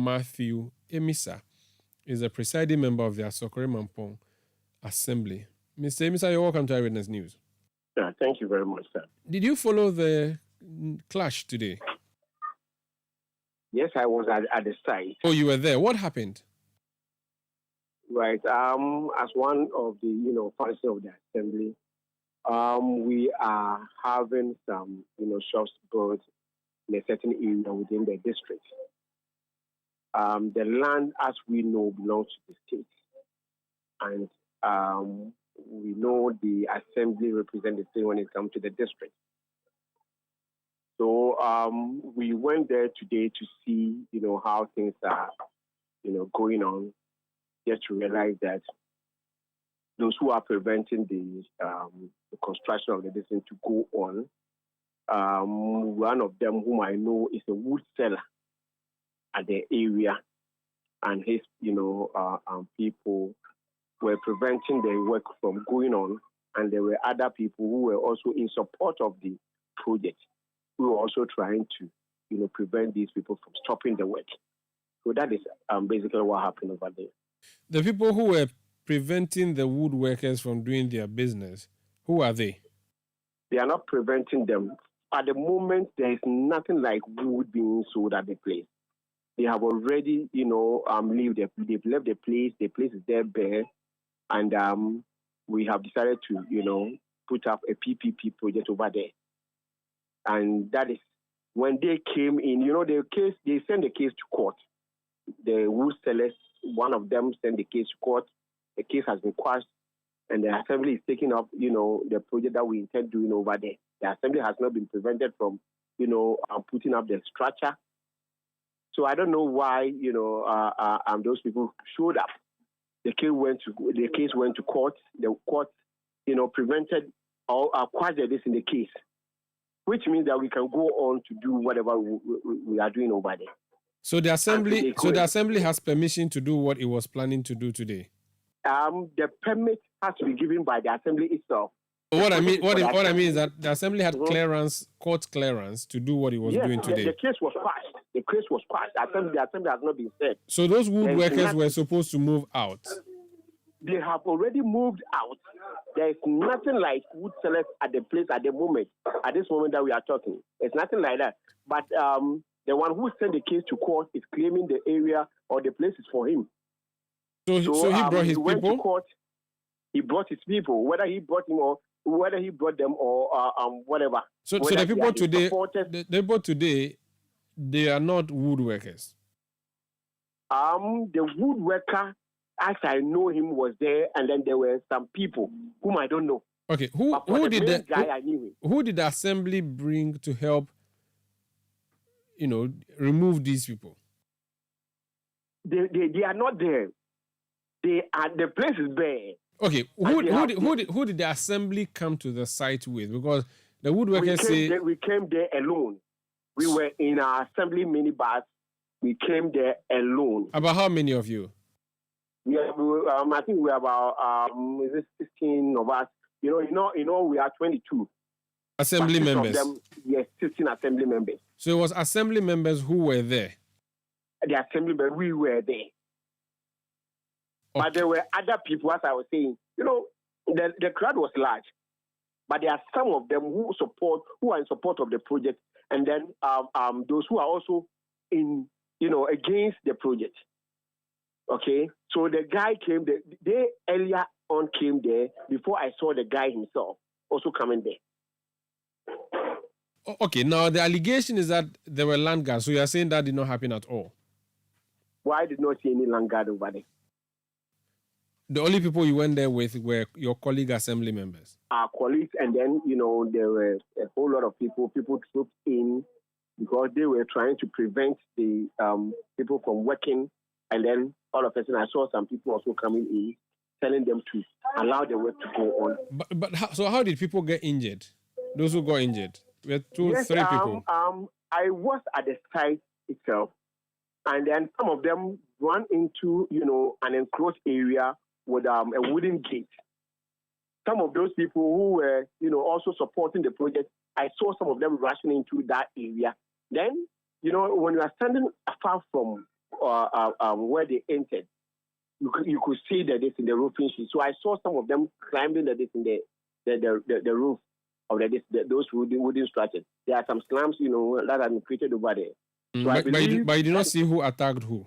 Matthew Emisa is the presiding member of the Asokore Mampong Assembly. Mr. Emisa, you're welcome to Eyewitness News. Yeah, thank you very much, sir. Did you follow the clash today? Yes, I was at the site. Oh, you were there. What happened? Right. As one of the, functions of the assembly, we are having some, shops built in a certain area within the district. The land, as we know, belongs to the state. And we know the assembly represents the state when it comes to the district. So we went there today to see, how things are, going on, just to realize that those who are preventing the construction of the district to go on, one of them whom I know is a wood seller at the area, and his, people were preventing the work from going on, and there were other people who were also in support of the project, who were also trying to, prevent these people from stopping the work. So that is basically what happened over there. The people who were preventing the woodworkers from doing their business, who are they? They are not preventing them. At the moment, there is nothing like wood being sold at the place. They have already, they've left the place. The place is there bare, and we have decided to, put up a PPP project over there. And that is when they came in. They sent the case to court. The wood sellers, one of them sent the case to court. The case has been quashed, and the assembly is taking up, the project that we intend doing over there. The assembly has not been prevented from, putting up the structure. So I don't know why, those people showed up. The case went to court. The court, prevented or quashed this in the case, which means that we can go on to do whatever we are doing over there. So the assembly has permission to do what it was planning to do today. The permit has to be given by the assembly itself. What I mean is that the assembly had court clearance to do what it was doing today. The case was passed. The case was passed. The assembly has not been said. So those woodworkers were supposed to move out. They have already moved out. There is nothing like wood sellers at the place at the moment. At this moment that we are talking, it's nothing like that. But the one who sent the case to court is claiming the area or the place is for him. So he brought his people? To court, he brought his people, whether he brought him or whether he brought them or whatever. So the people today, they are not woodworkers. The woodworker, as I know him, was there, and then there were some people whom I don't know. Okay, who did the assembly bring to help, remove these people? They are not there. The place is bare. Okay, who did the assembly come to the site with? Because the woodworkers say we came there alone. We were in our assembly minibus. We came there alone. About how many of you? I think we are about 16 of us. We are 22 assembly members. Of them, yes, 16 assembly members. So it was assembly members who were there. The assembly members, we were there. Okay. But there were other people, as I was saying. The crowd was large, but there are some of them who are in support of the project, and then those who are also against the project. Okay, so the guy came. They earlier on came there before I saw the guy himself also coming there. Okay, now the allegation is that there were landguards. So you are saying that did not happen at all? Well, I did not see any landguard over there. The only people you went there with were your colleague assembly members? Our colleagues, and then, there were a whole lot of people trooped in because they were trying to prevent the people from working. And then all of a sudden, I saw some people also coming in, telling them to allow the work to go on. But how did people get injured? Those who got injured? We were three people. I was at the site itself, and then some of them ran into, an enclosed area with a wooden gate. Some of those people who were, also supporting the project, I saw some of them rushing into that area. Then, when you are standing far from where they entered, you could see that this in the roofing sheet. So I saw some of them climbing this in the roof of those wooden structures. There are some slums, that have been created over there. So but you did not see who attacked who.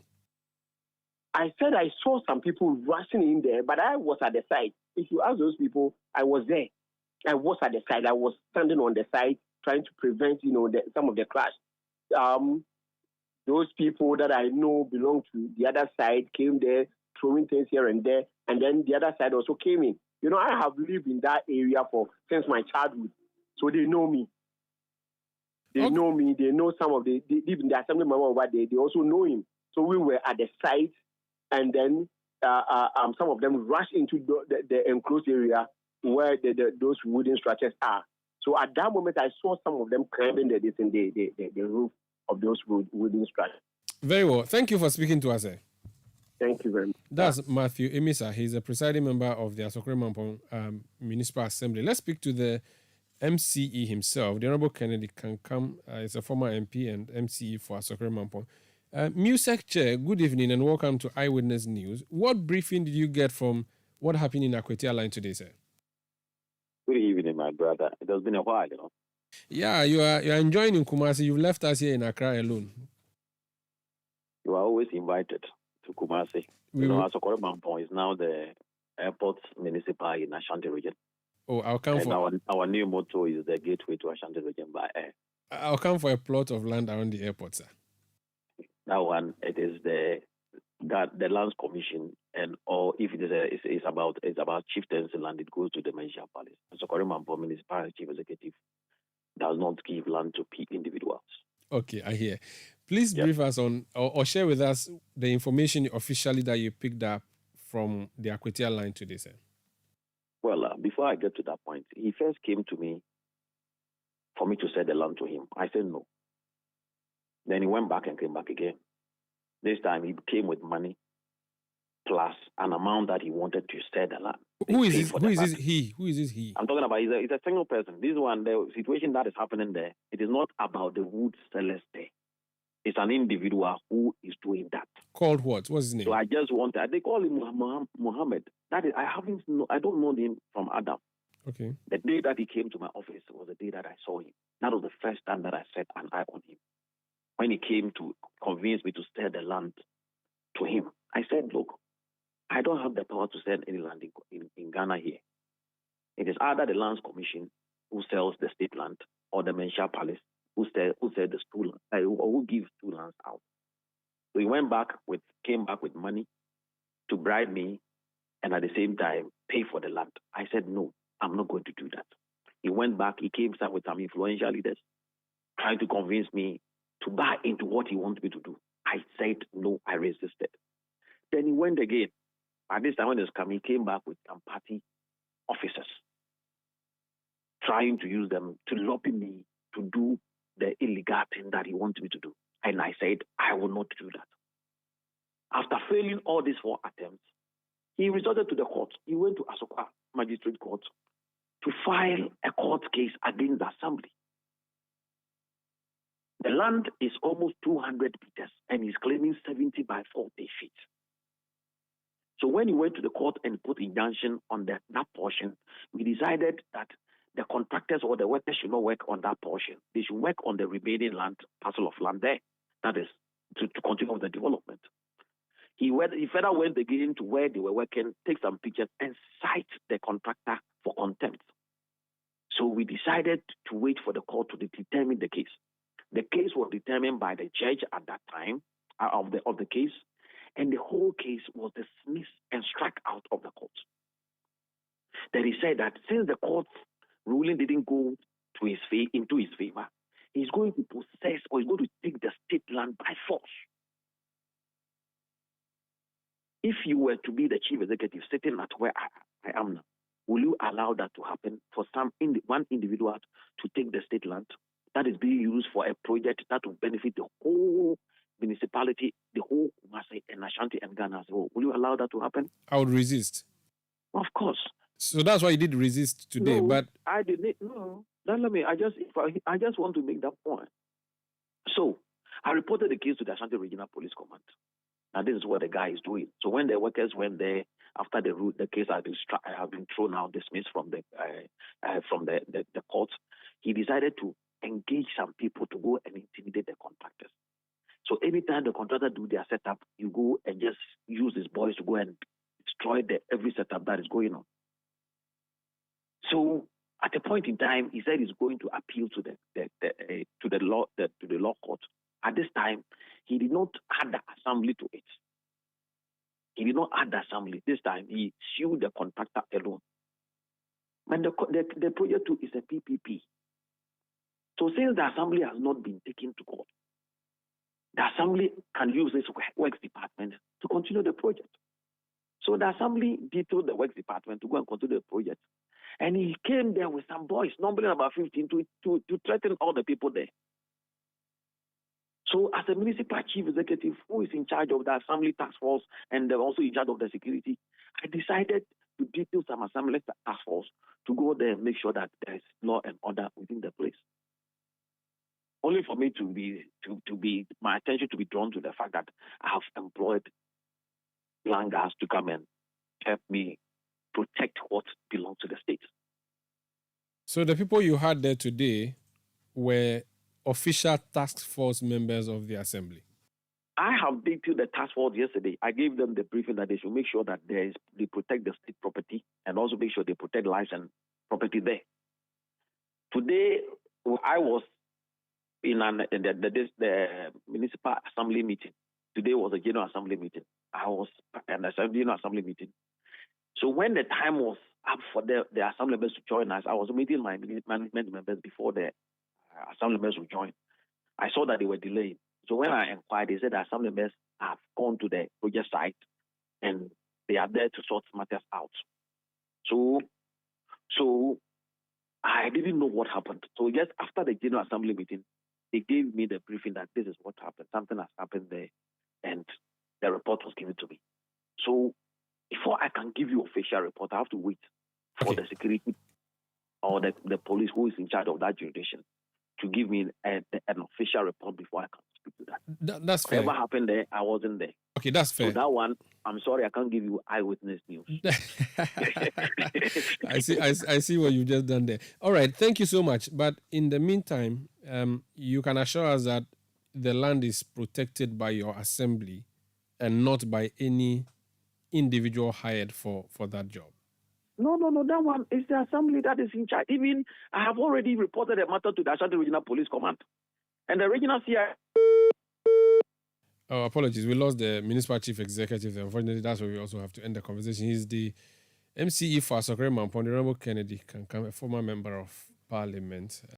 I said I saw some people rushing in there, but I was at the side. If you ask those people, I was there. I was at the side. I was standing on the side trying to prevent, some of the clash. Those people that I know belong to the other side came there, throwing things here and there, and then the other side also came in. I have lived in that area since my childhood, so they know me. They know me. They know some of even the assembly member over there. They also know him. So we were at the site, and then some of them rushed into the enclosed area where those wooden structures are. So at that moment, I saw some of them climbing the roof of those wooden structures. Very well. Thank you for speaking to us. Thank you very much. That's Matthew Emisa. He's a presiding member of the Asokore Mampong Municipal Assembly. Let's speak to the MCE himself. The Honorable Kennedy Kankam is a former MP and MCE for Asokore Mampong. MUSEC Chair, good evening and welcome to Eyewitness News. What briefing did you get from what happened in Akwetia Line today, sir? Good evening, my brother. It has been a while, Yeah, you're enjoying in Kumasi. You've left us here in Accra alone. You are always invited to Kumasi. Asokore Mampong is now the airport municipal in Ashanti region. Oh, I'll come for our new motto is the gateway to Ashanti region by air. I'll come for a plot of land around the airport, sir. That one, it is the Lands Commission, and or if it's about chieftains land, it goes to the Municipal Palace. Asokore Mampong Municipal Chief Executive does not give land to individuals. Okay, I hear. Please brief us on or share with us the information officially that you picked up from the Akwetia Line today, sir. Well, before I get to that point, he first came to me for me to sell the land to him. I said no. Then he went back and came back again. This time he came with money plus an amount that he wanted to sell the land. Who is this he? I'm talking about he's a single person. This one, the situation that is happening there, it is not about the wood sellers there. It's an individual who is doing that. Called what? What's his name? So I just they call him Muhammad. That is, I don't know him from Adam. Okay. The day that he came to my office was the day that I saw him. That was the first time that I set an eye on him. When he came to convince me to sell the land to him, I said, look, I don't have the power to sell any land in Ghana here. It is either the Lands Commission who sells the state land or the Municipal Palace who sell the school or who gives two lands out. So he came back with money to bribe me and at the same time pay for the land. I said, no, I'm not going to do that. He went back, he came back with some influential leaders trying to convince me to buy into what he wanted me to do. I said no, I resisted. Then he went again. By this time when he was coming, he came back with some party officers, trying to use them to lobby me to do the illegal thing that he wanted me to do. And I said, I will not do that. After failing all these 4 attempts, he resorted to the court. He went to Asokore Magistrate Court to file a court case against the assembly. The land is almost 200 meters and he's claiming 70 by 40 feet. So when he went to the court and put injunction on that portion, we decided that the contractors or the workers should not work on that portion. They should work on the remaining parcel of land there. That is to continue with the development. He further went again to where they were working, take some pictures and cite the contractor for contempt. So we decided to wait for the court to determine the case. The case was determined by the judge at that time of the case, and the whole case was dismissed and struck out of the court. Then he said that since the court's ruling didn't go into his favor, he's going to possess or he's going to take the state land by force. If you were to be the chief executive sitting at where I am now, will you allow that to happen for one individual to take the state land that is being used for a project that will benefit the whole municipality, the whole Kumasi and Ashanti and Ghana as well? Will you allow that to happen? I would resist. Of course. So that's why you did resist today. No, but I didn't. No, I just want to make that point. So I reported the case to the Ashanti Regional Police Command. And this is what the guy is doing. So when the workers went there, after the case had been thrown out, dismissed from the court, he decided to engage some people to go and intimidate the contractors. So anytime the contractor do their setup, you go and just use his boys to go and destroy every setup that is going on. So at a point in time, he said he's going to appeal to the law court. At this time, he did not add the assembly to it. He did not add the assembly. This time, he sued the contractor alone. And the project too is a PPP. So since the assembly has not been taken to court, the assembly can use this works department to continue the project. So the assembly detailed the works department to go and continue the project. And he came there with some boys, numbering about 15, to threaten all the people there. So as a municipal chief executive who is in charge of the assembly task force and also in charge of the security, I decided to detail some assembly task force to go there and make sure that there is law and order within the place. Only for me my attention to be drawn to the fact that I have employed landguards to come and help me protect what belongs to the state. So the people you had there today were official task force members of the assembly? I have detailed the task force yesterday. I gave them the briefing that they should make sure that they protect the state property and also make sure they protect lives and property there. Today, I was in the municipal assembly meeting. Today was a general assembly meeting. I was in a general assembly meeting. So when the time was up for the assembly members to join us, I was meeting my management members before the assembly members would join. I saw that they were delaying. So when I inquired, they said the assembly members have gone to the project site and they are there to sort matters out. So I didn't know what happened. So just after the general assembly meeting, they gave me the briefing that this is what happened. Something has happened there, and the report was given to me. So before I can give you official report, I have to wait for the security or the police who is in charge of that jurisdiction to give me an official report before I can speak to that. That's fair. Whatever happened there, I wasn't there. Okay, that's fair. So that one, I'm sorry, I can't give you eyewitness news. I see what you've just done there. All right, thank you so much. But in the meantime, you can assure us that the land is protected by your assembly and not by any individual hired for that job. No, that one is the assembly that is in charge. Even I have already reported the matter to the Ashanti Regional Police Command. And the regional CI... Oh, apologies. We lost the municipal chief executive. Unfortunately, that's where we also have to end the conversation. He's the MCE for Asokore Mampong, the Honorable Kennedy Kankam, a former member of parliament.